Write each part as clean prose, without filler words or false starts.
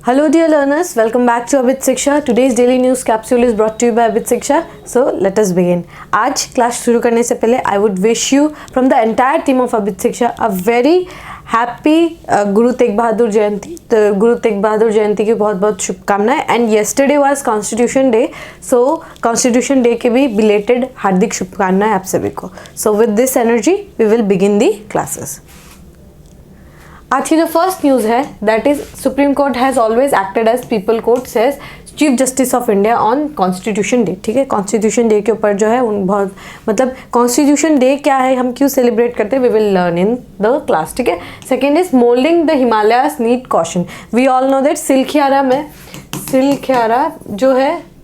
Hello dear learners, welcome back to Abit Shiksha. Today's daily news capsule is brought to you by Abit Shiksha. So let us begin. आज class शुरू करने से पहले I would wish you from the entire team of Abit Shiksha a very happy Guru Tegh Bahadur जयंती. तो गुरु तेग बहादुर जयंती की बहुत बहुत शुभकामनाएं. And yesterday was Constitution Day, so Constitution Day के भी belated हार्दिक शुभकामनाएं आप सभी को. So with this energy we will begin the classes. आज की जो फर्स्ट न्यूज़ है that is Supreme Court has always acted as people court says Chief Justice of India on Constitution Day. ठीक है, कॉन्स्टिट्यूशन डे के ऊपर जो है उन बहुत मतलब कॉन्स्टिट्यूशन डे क्या है, हम क्यों सेलिब्रेट करते हैं, we will learn in the class. ठीक है. Second is moulding the Himalayas need caution. We all know that Silkyara जो है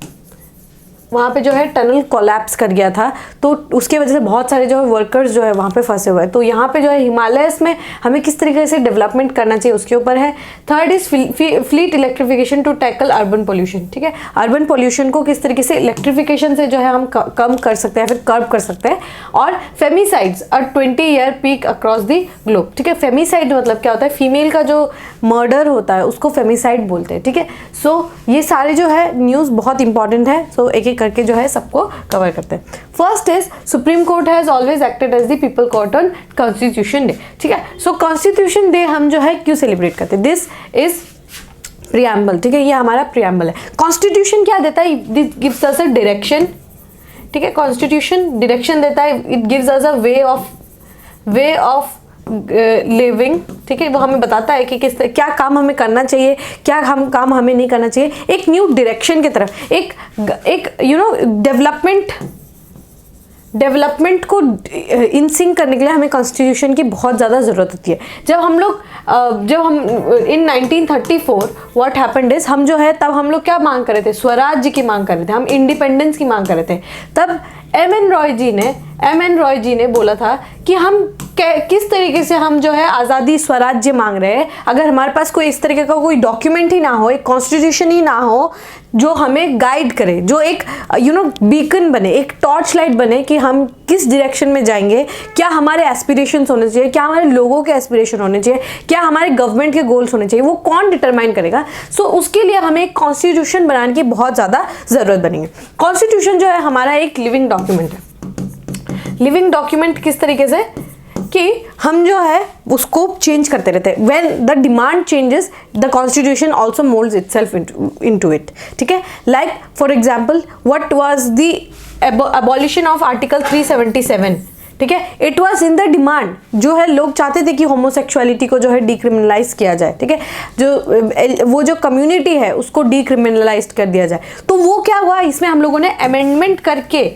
वहाँ पे जो है टनल कोलैप्स कर गया था, तो उसके वजह से बहुत सारे जो है वर्कर्स जो है वहाँ पे फंसे हुए हैं. तो यहाँ पे जो है हिमालयस में हमें किस तरीके से डेवलपमेंट करना चाहिए उसके ऊपर है. Third is fleet electrification to tackle urban pollution. ठीक है, अर्बन पोल्यूशन को किस तरीके से इलेक्ट्रिफिकेशन से जो है हम कम कर सकते हैं, फिर कर्ब कर सकते हैं. और फेमिसाइड्स अ 20-year peak across the globe. ठीक है, फेमिसाइड मतलब क्या होता है, फीमेल का जो मर्डर होता है उसको फेमिसाइड बोलते हैं. ठीक है, सो ये सारे जो है न्यूज़ बहुत इंपॉर्टेंट है. सो एक एक करके जो है सबको कवर करते हैं. First is Supreme Court has always acted as the people court on Constitution Day. ठीक है, सो कॉन्स्टिट्यूशन डे हम जो है क्यों सेलिब्रेट करते हैं, दिस इज प्रियम्बल. ठीक है, ये हमारा प्रियम्बल है. कॉन्स्टिट्यूशन क्या देता है, this gives us a direction. ठीक है, कॉन्स्टिट्यूशन डायरेक्शन देता है, it gives us a way of living. ठीक है, वो हमें बताता है कि क्या काम हमें करना चाहिए, क्या काम हमें नहीं करना चाहिए. एक न्यू डायरेक्शन की तरफ, एक डेवलपमेंट को इन सिंक करने के लिए हमें कॉन्स्टिट्यूशन की बहुत ज़्यादा ज़रूरत होती है. जब हम इन 1934 व्हाट हैपेंड इज, हम जो है तब हम लोग क्या मांग कर रहे थे, स्वराज्य की मांग कर रहे थे, हम इंडिपेंडेंस की मांग कर रहे थे. तब एम एन रॉय जी ने बोला था कि हम किस तरीके से हम जो है आज़ादी स्वराज्य मांग रहे हैं. अगर हमारे पास कोई इस तरीके का कोई डॉक्यूमेंट ही ना हो, एक कॉन्स्टिट्यूशन ही ना हो जो हमें गाइड करे, जो एक बीकन बने, एक टॉर्च लाइट बने कि हम किस डायरेक्शन में जाएंगे, क्या हमारे एस्पिरेशंस होने चाहिए, क्या हमारे लोगों के एस्पिरेशन होने चाहिए, क्या हमारे गवर्नमेंट के गोल्स होने चाहिए, वो कौन डिटरमाइन करेगा. सो उसके लिए हमें एक कॉन्स्टिट्यूशन बनाने की बहुत ज़्यादा ज़रूरत बनेगी. कॉन्स्टिट्यूशन जो है हमारा एक लिविंग डॉक्यूमेंट है. लिविंग डॉक्यूमेंट किस तरीके से कि हम जो है उसको चेंज करते रहते हैं. When the demand changes the constitution also moulds itself into it. ठीक है, like for example what was the abolition of article 377. ठीक है, it was in the demand. जो है लोग चाहते थे कि होमोसेक्सुअलिटी को जो है डिक्रिमिनलाइज किया जाए. ठीक है, वो जो कम्युनिटी है उसको डिक्रिमिनलाइज कर दिया जाए. तो वो क्या हुआ, इसमें हम लोगों ने अमेंडमेंट करके,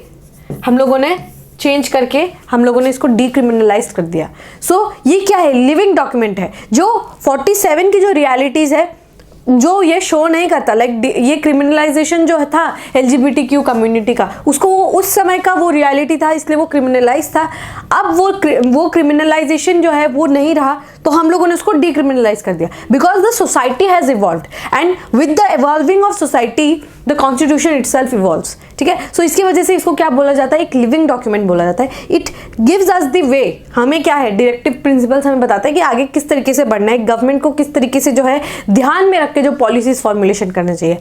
हम लोगों ने चेंज करके हम लोगों ने इसको डिक्रिमिनलाइज कर दिया. सो ये क्या है, लिविंग डॉक्यूमेंट है जो 47 की जो रियलिटीज है जो ये शो नहीं करता. लाइक ये क्रिमिनलाइजेशन जो था LGBTQ कम्युनिटी का, उसको वो उस समय का वो रियलिटी था, इसलिए वो क्रिमिनलाइज था. अब वो क्रिमिनलाइजेशन जो है वो नहीं रहा, तो हम लोगों ने उसको डिक्रिमिनलाइज कर दिया. Because the society has evolved and with the evolving of society the constitution itself evolves. ठीक है, सो इसकी वजह से इसको क्या बोला जाता है, एक लिविंग डॉक्यूमेंट बोला जाता है. It gives us the way, हमें क्या है डायरेक्टिव प्रिंसिपल्स हमें बताता है कि आगे किस तरीके से बढ़ना है, गवर्नमेंट को किस तरीके से जो है ध्यान में रख के जो पॉलिसीज फॉर्मुलेशन करना चाहिए.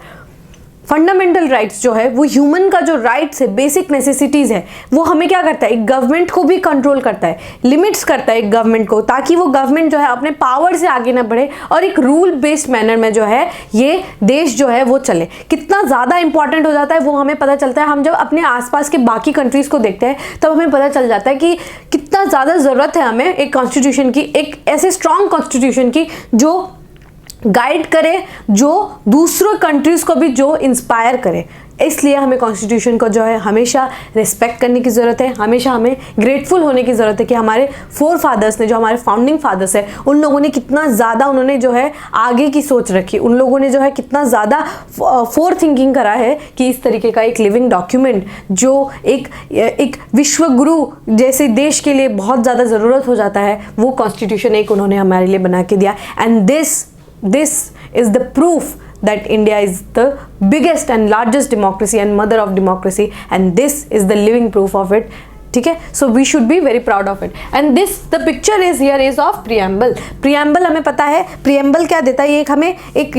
फंडामेंटल राइट्स जो है वो ह्यूमन का जो राइट्स है, बेसिक नेसेसिटीज है, वो हमें क्या करता है, एक गवर्नमेंट को भी कंट्रोल करता है, लिमिट्स करता है एक गवर्नमेंट को, ताकि वो गवर्नमेंट जो है अपने पावर से आगे ना बढ़े और एक रूल बेस्ड मैनर में जो है ये देश जो है वो चले. कितना ज़्यादा इंपॉर्टेंट हो जाता है वो हमें पता चलता है. हम जब अपने आसपास के बाकी कंट्रीज़ को देखते हैं तब हमें पता चल जाता है कि कितना ज़्यादा ज़रूरत है हमें एक कॉन्स्टिट्यूशन की, एक ऐसे स्ट्रॉन्ग कॉन्स्टिट्यूशन की जो गाइड करे, जो दूसरों कंट्रीज को भी जो इंस्पायर करे. इसलिए हमें कॉन्स्टिट्यूशन को जो है हमेशा रिस्पेक्ट करने की ज़रूरत है, हमेशा हमें ग्रेटफुल होने की ज़रूरत है कि हमारे फोर फादर्स ने, जो हमारे फाउंडिंग फादर्स है, उन लोगों ने कितना ज़्यादा उन्होंने जो है आगे की सोच रखी, उन लोगों ने जो है कितना ज़्यादा फोर थिंकिंग करा है कि इस तरीके का एक लिविंग डॉक्यूमेंट जो एक विश्व गुरु जैसे देश के लिए बहुत ज़्यादा ज़रूरत हो जाता है, वो कॉन्स्टिट्यूशन एक उन्होंने हमारे लिए बना के दिया. And this is the proof that India is the biggest and largest democracy and mother of democracy, and this is the living proof of it. ठीक है. So we should be very proud of it. And this the picture is here is of preamble. Preamble हमें पता है preamble क्या देता है, ये एक हमें एक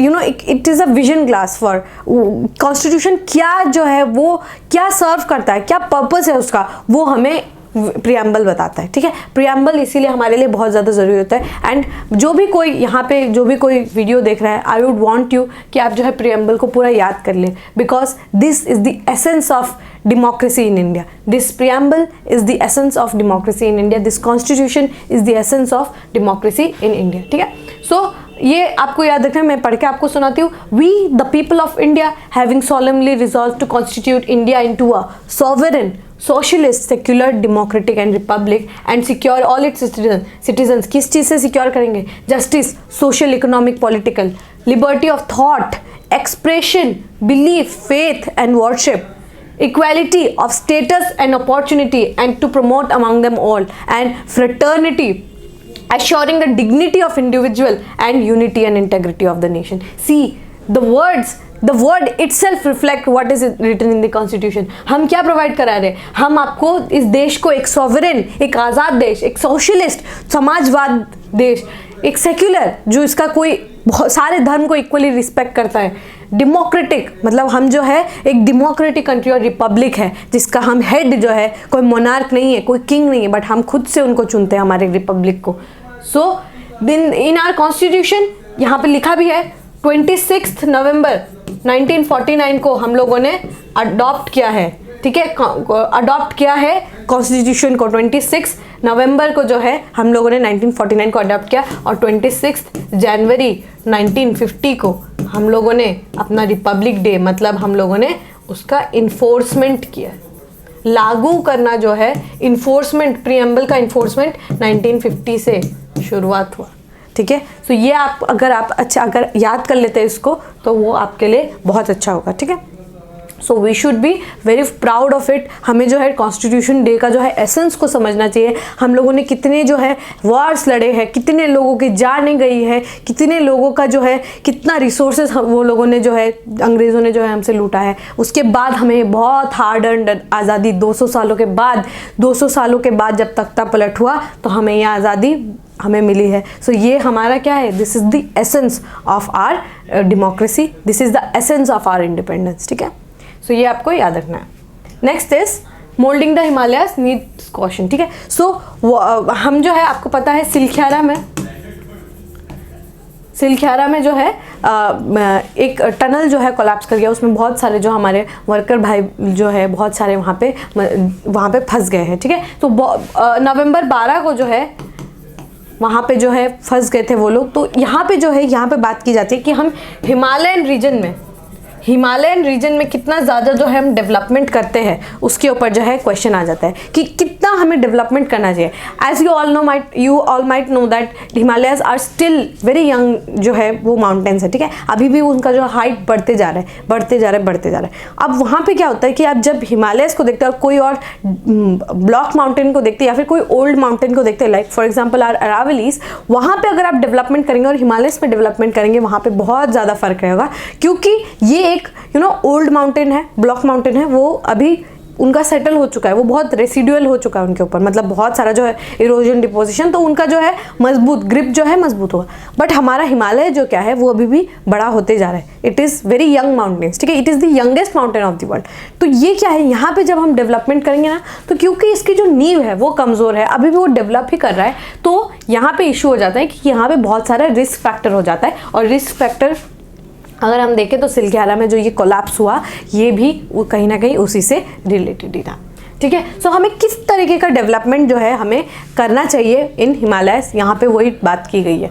it is a vision glass for constitution. क्या जो है वो क्या सर्व करता है, क्या पर्पस है उसका, वो हमें प्रियम्बल बताता है. ठीक है. प्रियम्बल इसीलिए हमारे लिए बहुत ज़्यादा ज़रूरी होता है. एंड जो भी कोई यहाँ पे जो भी कोई वीडियो देख रहा है, आई वुड वांट यू कि आप जो है प्रियम्बल को पूरा याद कर लें, because this is the essence of democracy in India. This preamble is the essence of democracy in India. This constitution is the essence of democracy in India. ठीक है. So ये आपको याद रखना है. मैं पढ़ के आपको सुनाती हूँ. We the people of India having solemnly resolved to constitute India into a sovereign, socialist, secular, democratic and republic and secure all its citizens. किस चीज़ से secure करेंगे? Justice, social, economic, political, liberty of thought, expression, belief, faith and worship, equality of status and opportunity and to promote among them all, and fraternity, assuring the dignity of individual and unity and integrity of the nation. See, the word itself reflect what is written in the constitution. हम क्या provide करा रहे हैं? हम आपको इस देश को एक सॉवरेन, एक आज़ाद देश, एक सोशलिस्ट समाजवाद देश, एक सेक्युलर जो इसका कोई बहुत सारे धर्म को इक्वली रिस्पेक्ट करता है, डेमोक्रेटिक मतलब हम जो है एक डेमोक्रेटिक कंट्री और रिपब्लिक है जिसका हम हेड जो है कोई मोनार्क नहीं है, कोई किंग नहीं है, बट हम खुद से उनको चुनते हैं हमारे रिपब्लिक को. सो इन आवर कॉन्स्टिट्यूशन यहाँ पे लिखा भी है 26 नवंबर 1949 को हम लोगों ने अडॉप्ट किया है. ठीक है. अडॉप्ट किया है कॉन्स्टिट्यूशन को 26 नवंबर को जो है हम लोगों ने 1949 को अडॉप्ट किया, और 26 जनवरी 1950 को हम लोगों ने अपना रिपब्लिक डे मतलब हम लोगों ने उसका इन्फोर्समेंट किया. लागू करना जो है इन्फोर्समेंट, प्रियम्बल का इन्फोर्समेंट 1950 से शुरुआत हुआ. ठीक है. सो ये आप अगर याद कर लेते हैं इसको तो वो आपके लिए बहुत अच्छा होगा. ठीक है. So we should be very proud of it. हमें जो है कॉन्स्टिट्यूशन डे का जो है एसेंस को समझना चाहिए. हम लोगों ने कितने जो है वॉर्स लड़े हैं, कितने लोगों की जानें गई है, कितने लोगों का जो है कितना रिसोर्सेज वो लोगों ने जो है अंग्रेज़ों ने जो है हमसे लूटा है. उसके बाद हमें बहुत हार्ड अर्न्ड आज़ादी 200 सालों के बाद जब तख्ता पलट हुआ तो हमें यह आज़ादी हमें मिली है. सो ये हमारा क्या है? This is the essence of our democracy, this is the essence of our independence. ठीक है. सो ये आपको याद रखना है. Next is moulding the Himalayas needs caution. ठीक है. सो हम जो है आपको पता है सिलख्यारा में जो है एक टनल जो है कोलैप्स कर गया. उसमें बहुत सारे जो हमारे वर्कर भाई जो है बहुत सारे वहाँ पे फंस गए हैं. ठीक है. तो नवंबर 12 को जो है वहाँ पे जो है फंस गए थे वो लोग. तो यहाँ पे बात की जाती है कि हम हिमालयन रीजन में कितना ज़्यादा जो है हम डेवलपमेंट करते हैं उसके ऊपर जो है क्वेश्चन आ जाता है कि कितना हमें डेवलपमेंट करना चाहिए. As you all might know that Himalayas are still very young जो है वो माउंटेन्स है. ठीक है. अभी भी उनका जो हाइट बढ़ते जा रहा है. अब वहाँ पे क्या होता है कि आप जब हिमालयस को देखते हैं और कोई और ब्लॉक माउंटेन को देखते हैं या फिर कोई ओल्ड माउंटेन को देखते हैं, like for example our Aravallis, वहाँ पे अगर आप डेवलपमेंट करेंगे और हिमालयस में डेवलपमेंट करेंगे वहाँ पे बहुत ज़्यादा फर्क रहेगा. क्योंकि ये एक ओल्ड माउंटेन है, ब्लॉक माउंटेन है, वो अभी उनका सेटल हो चुका है, वो बहुत रेसिडुअल हो चुका है उनके ऊपर, मतलब बहुत सारा जो है इरोजन डिपोजिशन, तो उनका जो है मजबूत ग्रिप जो है मजबूत होगा. बट हमारा हिमालय जो क्या है वो अभी भी बड़ा होते जा रहा है. It is very young mountains. ठीक है. It is the youngest mountain of the world. तो ये क्या है, यहाँ पे जब हम डेवलपमेंट करेंगे ना, तो क्योंकि इसकी जो नींव है वो कमज़ोर है, अभी भी वो डेवलप ही कर रहा है, तो यहाँ पे इशू हो जाता है कि यहाँ पे बहुत सारा रिस्क फैक्टर हो जाता है. और रिस्क फैक्टर अगर हम देखें तो सिलख्यारा में जो ये कोलैप्स हुआ ये भी कहीं ना कहीं उसी से रिलेटेड ही था. ठीक है. सो हमें किस तरीके का डेवलपमेंट जो है हमें करना चाहिए इन हिमालयस, यहाँ पे वही बात की गई है.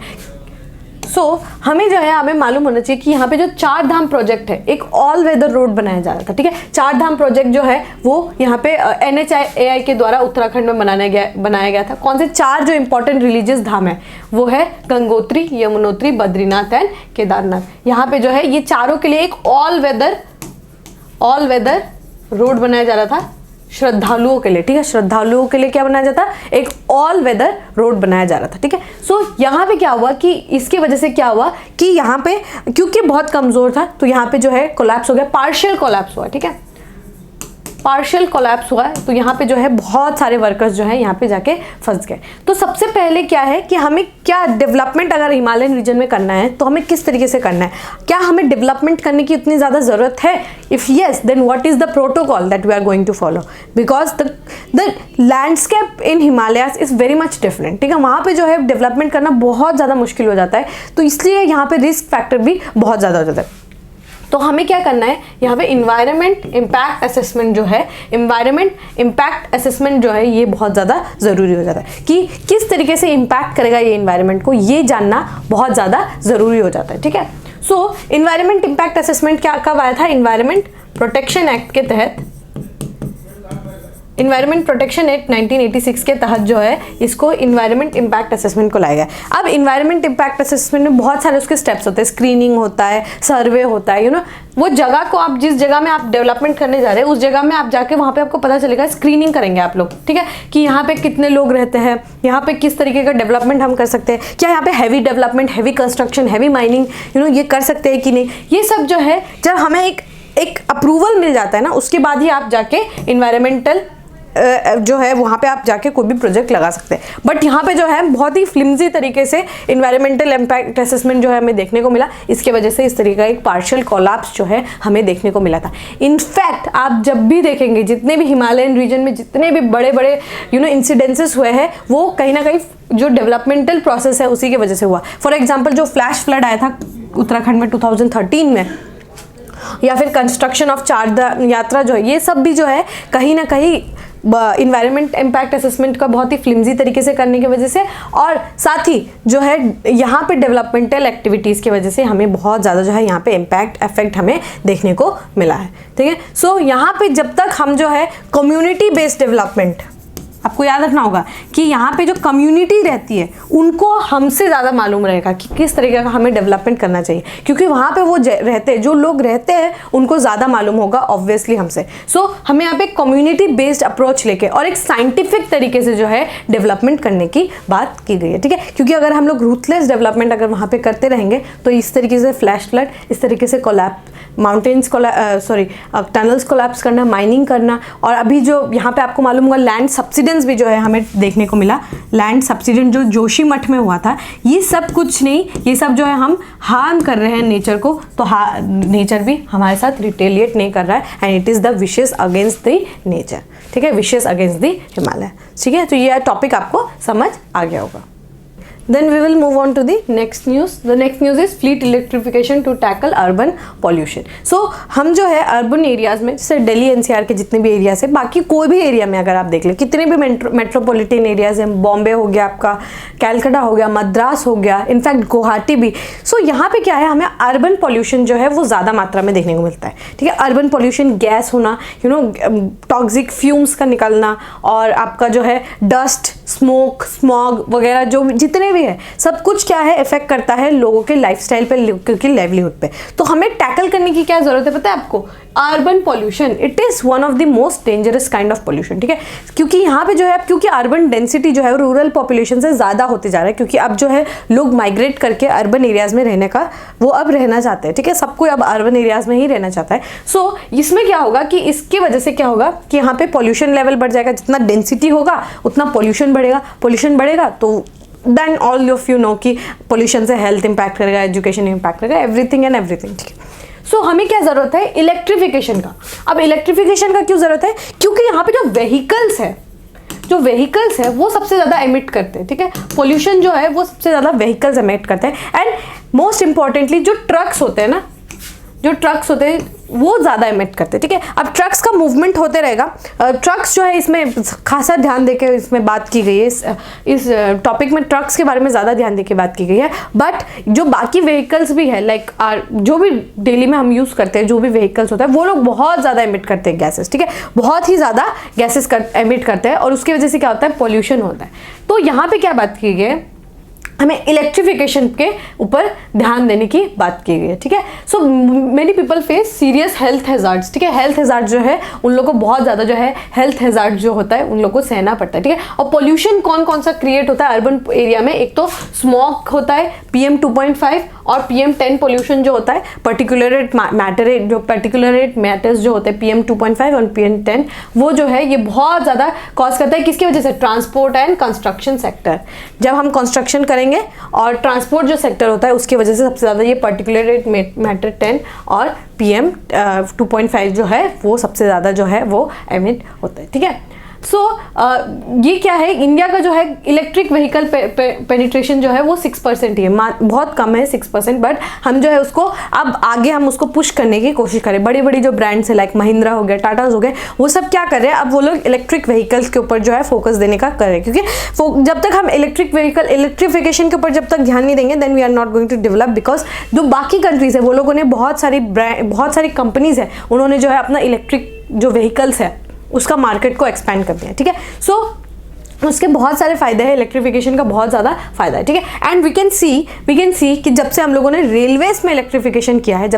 सो हमें जो है हमें मालूम होना चाहिए कि यहाँ पे जो 4 धाम प्रोजेक्ट है, एक ऑल वेदर रोड बनाया जा रहा था. ठीक है. 4 धाम प्रोजेक्ट जो है वो यहाँ पे NHAI के द्वारा उत्तराखंड में बनाया गया था. कौन से 4 जो इंपॉर्टेंट रिलीजियस धाम है वो है गंगोत्री, यमुनोत्री, बद्रीनाथ एंड केदारनाथ. यहाँ पे जो है ये चारों के लिए एक ऑल वेदर रोड बनाया जा रहा था श्रद्धालुओं के लिए. ठीक है. श्रद्धालुओं के लिए क्या बनाया जाता, एक ऑल वेदर रोड बनाया जा रहा था. ठीक है. सो यहाँ पे क्या हुआ कि इसकी वजह से क्या हुआ कि यहाँ पे क्योंकि बहुत कमजोर था तो यहाँ पे जो है कोलैप्स हो गया, पार्शियल कोलैप्स हुआ. ठीक है. पार्शियल कोलैप्स हुआ है, तो यहाँ पे जो है बहुत सारे वर्कर्स जो है यहाँ पे जाके फंस गए। तो सबसे पहले क्या है कि हमें क्या डेवलपमेंट अगर हिमालयन रीजन में करना है तो हमें किस तरीके से करना है, क्या हमें डेवलपमेंट करने की उतनी ज़्यादा ज़रूरत है? If yes, then what is the protocol that we are going to follow, because the landscape in Himalayas is very much different. ठीक है, वहाँ पे जो है डेवलपमेंट करना बहुत ज़्यादा मुश्किल हो जाता है, तो इसलिए यहाँ पे रिस्क फैक्टर भी बहुत ज़्यादा हो जाता है। तो हमें क्या करना है, यहाँ पे इन्वायरमेंट इम्पैक्ट असेसमेंट जो है, इन्वायरमेंट इम्पैक्ट असेसमेंट जो है ये बहुत ज़्यादा ज़रूरी हो जाता है कि किस तरीके से इम्पैक्ट करेगा ये इन्वायरमेंट को, ये जानना बहुत ज़्यादा ज़रूरी हो जाता है। ठीक है, सो इन्वायरमेंट इम्पैक्ट असेसमेंट क्या कब आया था? इन्वायरमेंट प्रोटेक्शन एक्ट के तहत, इन्वायरमेंट प्रोटेक्शन एक्ट 1986 के तहत जो है इसको इन्वायरमेंट इम्पैक्ट असेसमेंट को लाया गया। अब इन्वायरमेंट इम्पैक्ट असेसमेंट में बहुत सारे उसके स्टेप्स होते हैं, स्क्रीनिंग होता है, सर्वे होता है, वो जगह को आप जिस जगह में आप डेवलपमेंट करने जा रहे हैं उस जगह में आप जाके वहाँ पे आपको पता चलेगा, स्क्रीनिंग करेंगे आप लोग। ठीक है, कि यहाँ पे कितने लोग रहते हैं, यहाँ पे किस तरीके का डेवलपमेंट हम कर सकते हैं, क्या यहाँ पे heavy development, heavy construction, heavy mining ये कर सकते हैं कि नहीं, ये सब जो है जब हमें एक अप्रूवल मिल जाता है ना, उसके बाद ही आप जाके इन्वायरमेंटल जो है वहाँ पे आप जाके कोई भी प्रोजेक्ट लगा सकते हैं। बट यहाँ पे जो है बहुत ही फ्लिम्जी तरीके से इन्वायरमेंटल इम्पैक्ट असेसमेंट जो है हमें देखने को मिला, इसके वजह से इस तरीके का एक पार्शियल कोलैप्स जो है हमें देखने को मिला था। इनफैक्ट आप जब भी देखेंगे जितने भी हिमालयन रीजन में जितने भी बड़े बड़े इंसिडेंसेस हुए हैं वो कहीं ना कहीं जो डेवलपमेंटल प्रोसेस है उसी की वजह से हुआ। फॉर एग्जाम्पल जो फ्लैश फ्लड आया था उत्तराखंड में 2013 में, या फिर कंस्ट्रक्शन ऑफ चारधाम यात्रा जो है, ये सब भी जो है कहीं ना कहीं इन्वायरमेंट इम्पैक्ट असेसमेंट का बहुत ही फ्लिम्जी तरीके से करने की वजह से, और साथ ही जो है यहाँ पे डेवलपमेंटल एक्टिविटीज़ की वजह से हमें बहुत ज़्यादा जो है यहाँ पे इम्पैक्ट इफेक्ट हमें देखने को मिला है। ठीक है, सो यहाँ पे जब तक हम जो है कम्युनिटी बेस्ड डेवलपमेंट, आपको याद रखना होगा कि यहाँ पे जो कम्युनिटी रहती है उनको हमसे ज़्यादा मालूम रहेगा कि किस तरीके का हमें डेवलपमेंट करना चाहिए, क्योंकि वहाँ पे वो रहते हैं, जो लोग रहते हैं उनको ज़्यादा मालूम होगा ऑब्वियसली हमसे। सो हमें यहाँ पे कम्युनिटी बेस्ड अप्रोच लेके और एक साइंटिफिक तरीके से जो है डेवलपमेंट करने की बात की गई है। ठीक है, क्योंकि अगर हम लोग रूथलेस डेवलपमेंट अगर वहाँ पर करते रहेंगे तो इस तरीके से फ्लैश फ्लड, इस तरीके से कोलैप्स, माउंटेन्स टनल्स कोलैप्स करना, माइनिंग करना, और अभी जो यहाँ पे आपको मालूम होगा लैंड सब्सिडेंस भी जो है हमें देखने को मिला, लैंड सब्सिडेंट जो जोशीमठ में हुआ था, ये सब कुछ नहीं, ये सब जो है हम हार्म कर रहे हैं नेचर को, तो नेचर भी हमारे साथ रिटेलिएट नहीं कर रहा है, and it is the wishes against the nature. ठीक है, विशेस अगेंस्ट द हिमालय। ठीक है, तो ये टॉपिक आपको समझ आ गया होगा। Then we will move on to the next news. The next news is fleet electrification to tackle urban pollution. So हम जो है अर्बन एरियाज में, जैसे दिल्ली एनसीआर के जितने भी एरियाज है, बाकी कोई भी एरिया में अगर आप देख लें, कितने भी मेट्रोपॉलिटन एरियाज हैं, बॉम्बे हो गया आपका, कैलकाटा हो गया, मद्रास हो गया, इनफैक्ट गुवाहाटी भी। सो यहाँ पे क्या है, हमें अर्बन पॉल्यूशन जो है वो ज़्यादा मात्रा में देखने को मिलता है। ठीक है, अर्बन पॉल्यूशन, गैस होना, टॉक्सिक फ्यूम्स का निकलना, और आपका जो है डस्ट, स्मोक, स्मॉग वगैरह जो जितने भी है, सब कुछ क्या है इफेक्ट करता है लोगों के लाइफस्टाइल पे, लोगों की लाइवलीहुड पे। तो हमें टैकल करने की क्या जरूरत है पता है आपको? Urban pollution, it is one of the most dangerous kind of pollution. ठीक है, क्योंकि यहाँ पे जो है, क्योंकि अर्बन डेंसिटी जो है रूरल पॉपुलेशन से ज़्यादा होते जा रहा है, क्योंकि अब जो है लोग माइग्रेट करके अर्बन एरियाज में रहने का वो अब रहना चाहते हैं। ठीक है, सबको अब अर्बन एरियाज में ही रहना चाहता है। सो इसमें क्या होगा कि इसकी वजह से क्या होगा कि यहाँ पे पॉल्यूशन लेवल बढ़ जाएगा, जितना डेंसिटी होगा उतना पॉल्यूशन बढ़ेगा, पॉल्यूशन बढ़ेगा तो then all of you know कि पॉल्यूशन से हेल्थ इंपैक्ट करेगा, एजुकेशन इंपैक्ट करेगा, एवरीथिंग एंड एवरीथिंग। ठीक है, सो हमें क्या जरूरत है? इलेक्ट्रिफिकेशन का। अब इलेक्ट्रिफिकेशन का क्यों जरूरत है? क्योंकि यहाँ पे जो व्हीकल्स है वो सबसे ज़्यादा एमिट करते हैं। ठीक है, पोल्यूशन जो है वो सबसे ज़्यादा व्हीकल्स एमिट करते हैं, एंड मोस्ट इंपॉर्टेंटली जो ट्रक्स होते हैं वो ज़्यादा एमिट करते हैं। ठीक है, अब ट्रक्स का मूवमेंट होते रहेगा, ट्रक्स जो है इसमें खासा ध्यान देके इसमें बात की गई है, इस टॉपिक में ट्रक्स के बारे में ज़्यादा ध्यान देके बात की गई है। बट जो बाकी व्हीकल्स भी है, लाइक जो भी डेली में हम यूज़ करते हैं, जो भी व्हीकल्स होता है, वो लोग बहुत ज़्यादा एमिट करते हैं गैसेस। ठीक है, बहुत ही ज़्यादा गैसेस एमिट करते हैं, और उसकी वजह से क्या होता है? पॉल्यूशन होता है। तो यहाँ पर क्या बात की गई है, हमें इलेक्ट्रिफिकेशन के ऊपर ध्यान देने की बात की गई है, ठीक है। So many people face serious health hazards, ठीक है। हेल्थ हैजार्ड जो है उन लोगों को बहुत ज़्यादा जो है हेल्थ हैजार्ड जो होता है उन लोगों को सहना पड़ता है, ठीक है। और पोल्यूशन कौन कौन सा क्रिएट होता है अर्बन एरिया में, एक तो स्मॉग होता है PM 2.5 और PM 10 पोल्यूशन जो होता है, पर्टिकुलरेट मैटर्स जो होते हैं PM 2.5 और PM 10, वो जो है ये बहुत ज़्यादा कॉज करता है। किसकी वजह से? Transport and construction sector. जब हम कंस्ट्रक्शन करेंगे और ट्रांसपोर्ट जो सेक्टर होता है उसकी वजह से सबसे ज़्यादा ये पर्टिकुलरेट मैटर 10 और PM 2.5 जो है वो सबसे ज़्यादा जो है वो एमिट होता है, ठीक है। सो ये क्या है, इंडिया का जो है इलेक्ट्रिक व्हीकल पेनिट्रेशन जो है वो 6% ही है, बहुत कम है 6%, बट हम जो है उसको अब आगे हम उसको पुश करने की कोशिश करें। बड़ी बड़ी जो ब्रांड्स है लाइक महिंद्रा हो गया, टाटा हो गए, वो सब क्या कर रहे हैं, अब वो लोग इलेक्ट्रिक व्हीकल्स के ऊपर जो है फोकस देने का कर रहे हैं, क्योंकि जब तक हम इलेक्ट्रिफिकेशन के ऊपर जब तक ध्यान नहीं देंगे then we are not going to develop, because जो बाकी कंट्रीज है वो लोगों ने बहुत सारी कंपनीज है उन्होंने जो है अपना इलेक्ट्रिक जो व्हीकल्स है उसका मार्केट को एक्सपैंड कर दिया, ठीक है। सो उसके बहुत सारे फायदे हैं, इलेक्ट्रिफिकेशन का बहुत ज़्यादा फायदा है, ठीक है। एंड वी कैन सी कि जब से हम लोगों ने रेलवेज में इलेक्ट्रिफिकेशन किया है,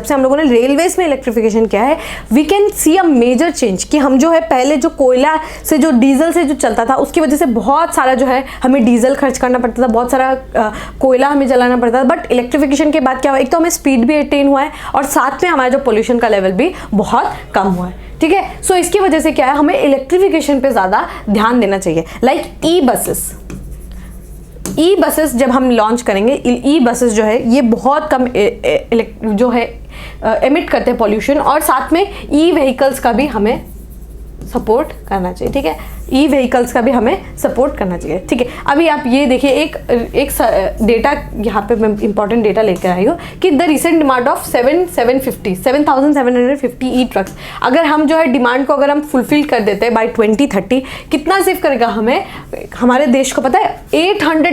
we can see a major change कि हम जो है पहले जो कोयला से जो डीजल से जो चलता था उसकी वजह से बहुत सारा जो है हमें डीजल खर्च करना पड़ता था, बहुत सारा कोयला हमें जलाना पड़ता था। बट इलेक्ट्रिफिकेशन के बाद क्या हुआ, एक तो हमें स्पीड भी अटेन हुआ है और साथ में हमारा जो पोल्यूशन का लेवल भी बहुत कम हुआ है, ठीक है। सो इसकी वजह से क्या है, हमें इलेक्ट्रिफिकेशन पे ज़्यादा ध्यान देना चाहिए। लाइक ई बसेस जब हम लॉन्च करेंगे, ई बसेस जो है ये बहुत कम जो है एमिट करते हैं पॉल्यूशन, और साथ में ई व्हीकल्स का भी हमें सपोर्ट करना चाहिए, ठीक है। ई व्हीकल्स का भी हमें सपोर्ट करना चाहिए, ठीक है। अभी आप ये देखिए एक डेटा यहाँ पे मैं इंपॉर्टेंट डेटा लेकर आई हूँ कि the recent demand of 7,750 E trucks, अगर हम जो है डिमांड को अगर हम फुलफिल कर देते हैं बाय 2030, कितना सेव करेगा हमें, हमारे देश को पता है 800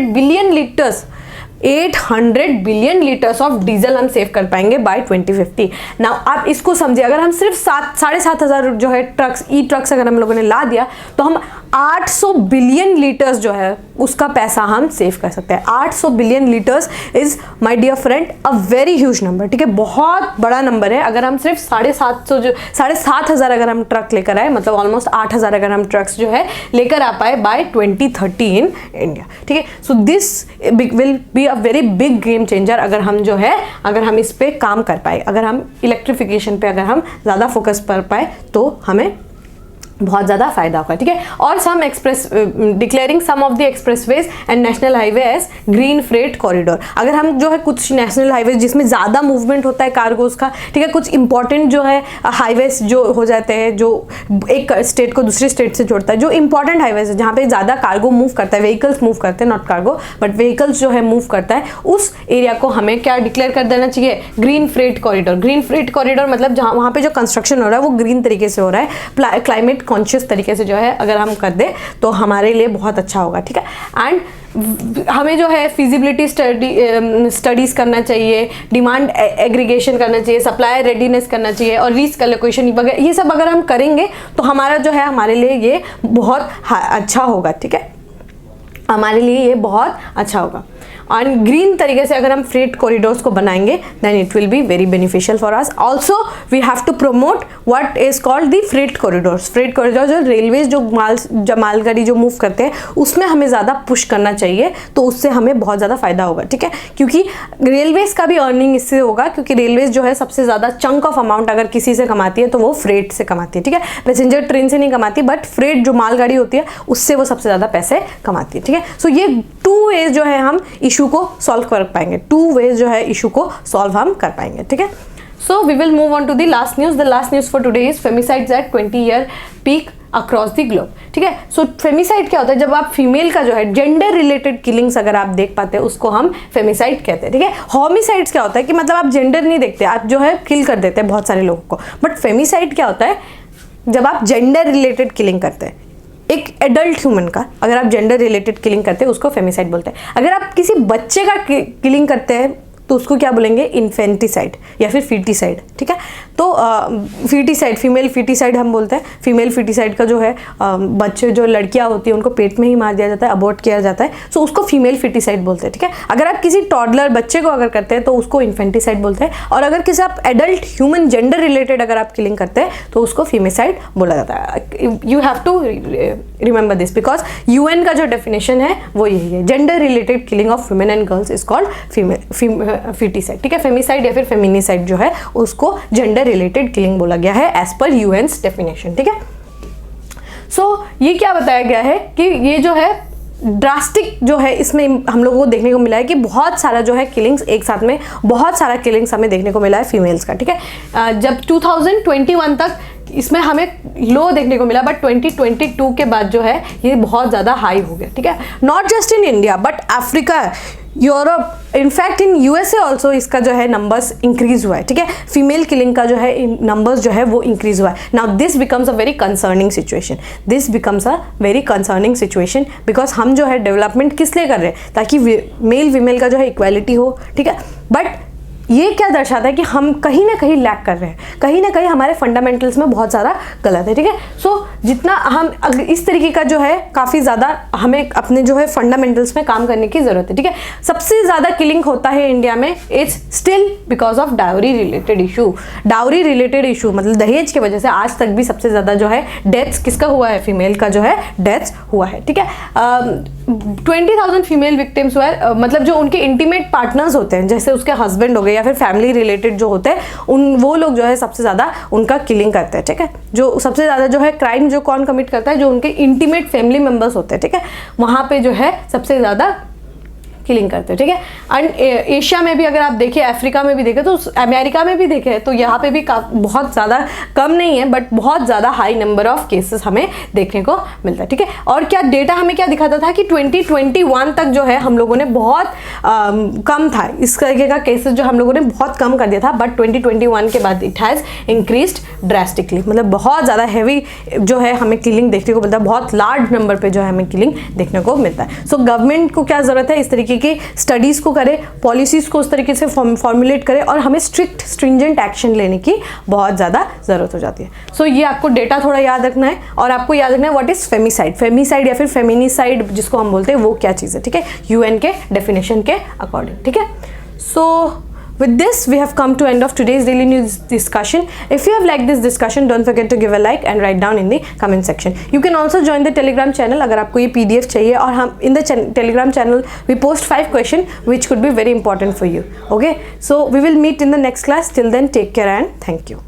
बिलियन लीटर्स ऑफ डीजल हम सेव कर पाएंगे बाय 2050। नाउ आप इसको समझिए, अगर हम सिर्फ 7,500 जो है ई ट्रक्स अगर हम लोगों ने ला दिया तो हम 800 बिलियन लीटर्स जो है उसका पैसा हम सेव कर सकते हैं। 800 billion litres is my dear friend a very huge number, ठीक है, बहुत बड़ा नंबर है। अगर हम सिर्फ 7,500 अगर हम ट्रक लेकर आए, मतलब ऑलमोस्ट 8,000 अगर हम ट्रक्स जो है लेकर आ पाए बाय 2030 इन इंडिया, ठीक है। So this will be a very big game changer अगर हम जो है अगर हम इस पे काम कर पाए, अगर हम इलेक्ट्रिफिकेशन पे अगर हम ज़्यादा फोकस कर पाए तो हमें बहुत ज़्यादा फायदा होगा, ठीक है। और declaring some of the expressways and national highway as green freight corridor, अगर हम जो है कुछ नेशनल हाईवे जिसमें ज़्यादा मूवमेंट होता है कार्गोज का, ठीक है, कुछ इंपॉर्टेंट जो है हाईवेज जो हो जाते हैं जो एक स्टेट को दूसरी स्टेट से जोड़ता है, जो इंपॉर्टेंट हाईवेज है जहाँ पे ज़्यादा कार्गो मूव करता है, व्हीकल्स मूव करते हैं, नॉट कार्गो बट व्हीकल्स जो है मूव करता है, उस एरिया को हमें क्या डिक्लेयर कर देना चाहिए, green freight corridor. Green freight corridor मतलब जहाँ वहाँ पे जो कंस्ट्रक्शन हो रहा है वो ग्रीन तरीके से हो रहा है, क्लाइमेट कॉन्शियस तरीके से जो है अगर हम कर दे तो हमारे लिए बहुत अच्छा होगा, ठीक है। एंड हमें जो है फिजिबिलिटी स्टडीज़ करना चाहिए, डिमांड एग्रीगेशन करना चाहिए, सप्लायर रेडीनेस करना चाहिए और रिस्क एलोकेशन वगैरह, ये सब अगर हम करेंगे तो हमारा जो है हमारे लिए ये बहुत अच्छा होगा, ठीक है, हमारे लिए ये बहुत अच्छा होगा। और ग्रीन तरीके से अगर हम फ्रेट कॉरिडोर्स को बनाएंगे then it will be very beneficial for us. Also we have to promote what is called the freight corridors. Freight corridor जो रेलवेज जो मालगाड़ी जो मूव करते हैं उसमें हमें ज़्यादा पुश करना चाहिए, तो उससे हमें बहुत ज़्यादा फायदा होगा, ठीक है, क्योंकि रेलवेज का भी अर्निंग इससे होगा, क्योंकि रेलवेज जो है सबसे ज़्यादा चंक ऑफ अमाउंट अगर किसी से कमाती है तो वो फ्रेट से कमाती है, ठीक है। पैसेंजर ट्रेन से नहीं कमाती बट फ्रेट जो मालगाड़ी होती है उससे वो सबसे ज़्यादा पैसे कमाती है, ठीक है। सो ये 2 वेज जो है हम इशू को सॉल्व कर पाएंगे, 2 वेज जो है इशू को सॉल्व हम कर पाएंगे, ठीक है। So we will move on to the last news. The last news for today is femicides at 20-year peak across the globe, ठीक है। सो फेमिसाइड क्या होता है, जब आप फीमेल का जो है जेंडर रिलेटेड किलिंग्स अगर आप देख पाते हैं उसको हम फेमिसाइड कहते हैं, ठीक है। होमिसाइड्स क्या होता है कि मतलब आप जेंडर नहीं देखते, आप जो है किल कर देते हैं बहुत सारे लोगों को, बट फेमिसाइड क्या होता है, जब आप जेंडर रिलेटेड किलिंग करते हैं एक एडल्ट ह्यूमन का, अगर आप जेंडर रिलेटेड किलिंग करते हैं उसको फेमिसाइड बोलते हैं। अगर आप किसी बच्चे का किलिंग करते हैं तो उसको क्या बोलेंगे, इन्फेंटिसाइड या फिर फीटिसाइड, ठीक है। तो फीटिसाइड, फीमेल फीटिसाइड हम बोलते हैं। फीमेल फीटिसाइड का जो है बच्चे जो लड़कियां होती हैं उनको पेट में ही मार दिया जाता है, अबॉर्ट किया जाता है, सो उसको फीमेल फीटिसाइड बोलते हैं, ठीक है। अगर आप किसी टॉडलर बच्चे को अगर करते हैं तो उसको इन्फेंटिसाइड बोलते हैं, और अगर किसी आप एडल्ट ह्यूमन जेंडर रिलेटेड अगर आप किलिंग करते हैं तो उसको फीमेसाइड बोला जाता है। You have to remember this because UN का जो डेफिनेशन है वो यही है, gender related killing of women and girls is called feticide, ठीक है। फेमिसाइड या फिर फेमिनिसाइड जो है उसको जेंडर रिलेटेड किलिंग बोला गया है एज पर यूएन्स डेफिनेशन, ठीक है। सो ये क्या बताया गया है कि ये जो है ड्रास्टिक जो है इसमें हम लोगों को देखने को मिला है कि बहुत सारा जो है किलिंग्स एक साथ में, बहुत सारा किलिंग्स हमें देखने को मिला है फीमेल्स का, ठीक है। जब 2021 तक इसमें हमें लो देखने को मिला, बट 2022 के बाद जो है ये बहुत ज़्यादा हाई हो गया, ठीक है। Not just in India but Africa, Europe, in fact in USA also इसका जो है नंबर्स इंक्रीज हुआ है, ठीक है। फीमेल किलिंग का जो है नंबर्स जो है वो इंक्रीज हुआ है। Now this becomes a very concerning situation, this becomes a very concerning situation because हम जो है डेवलपमेंट किस लिए कर रहे हैं, ताकि मेल फीमेल का जो है इक्वालिटी हो, ठीक है। बट ये क्या दर्शाता है कि हम कहीं ना कहीं लैक कर रहे हैं, कहीं ना कहीं हमारे फंडामेंटल्स में बहुत ज़्यादा गलत है, ठीक है। सो जितना हम इस तरीके का जो है काफ़ी ज़्यादा हमें अपने जो है फंडामेंटल्स में काम करने की ज़रूरत है, ठीक है। सबसे ज़्यादा किलिंग होता है इंडिया में, it's still because of dowry related issue. Dowry related issue मतलब दहेज की वजह से आज तक भी सबसे ज़्यादा जो है डेथ्स किसका हुआ है, फीमेल का जो है डेथ्स हुआ है, ठीक है। 20,000 फीमेल विक्टिम्स हुआ है, मतलब जो उनके इंटीमेट पार्टनर्स होते हैं, जैसे उसके हस्बैंड हो गए या फिर फैमिली रिलेटेड जो होते हैं, वो लोग जो है सबसे ज़्यादा उनका किलिंग करते हैं, ठीक है। जो सबसे ज़्यादा जो है क्राइम जो कौन कमिट करता है, जो उनके इंटीमेट फैमिली मेम्बर्स होते हैं, ठीक है, वहाँ पे जो है सबसे ज़्यादा किलिंग करते हैं, ठीक है। एंड एशिया में भी अगर आप देखें, अफ्रीका में भी देखें, तो अमेरिका में भी देखें, तो यहाँ पे भी बहुत ज़्यादा कम नहीं है बट बहुत ज़्यादा हाई नंबर ऑफ केसेस हमें देखने को मिलता है, ठीक है। और क्या डेटा हमें क्या दिखाता था कि 2021 तक जो है हम लोगों ने बहुत कम था, इस तरीके का केसेस जो हम लोगों ने बहुत कम कर दिया था, बट 2021 के बाद इट हैज़ इंक्रीज्ड ड्रास्टिकली, मतलब बहुत ज़्यादा हैवी जो है हमें किलिंग देखने को मिलता है, बहुत लार्ज नंबर पर जो है हमें किलिंग देखने को मिलता है। सो गवर्नमेंट को क्या ज़रूरत है, इस तरीके की स्टडीज को करे, पॉलिसीज को उस तरीके से फॉर्मुलेट करे और हमें स्ट्रिक्ट स्ट्रिंजेंट एक्शन लेने की बहुत ज़्यादा ज़रूरत हो जाती है। सो ये आपको डेटा थोड़ा याद रखना है और आपको याद रखना है व्हाट इज फेमिसाइड, फेमिसाइड या फिर फेमिनिसाइड जिसको हम बोलते हैं वो क्या चीज़ है, ठीक है, यूएन के डेफिनेशन के अकॉर्डिंग, ठीक है। सो with this we have come to end of today's daily news discussion. If you have liked this discussion, don't forget to give a like and write down in the comment section. You can also join the telegram channel अगर आपको ये PDF चाहिए, और हम in the telegram channel we post 5 questions which could be very important for you. Okay, so we will meet in the next class. Till then, take care and thank you.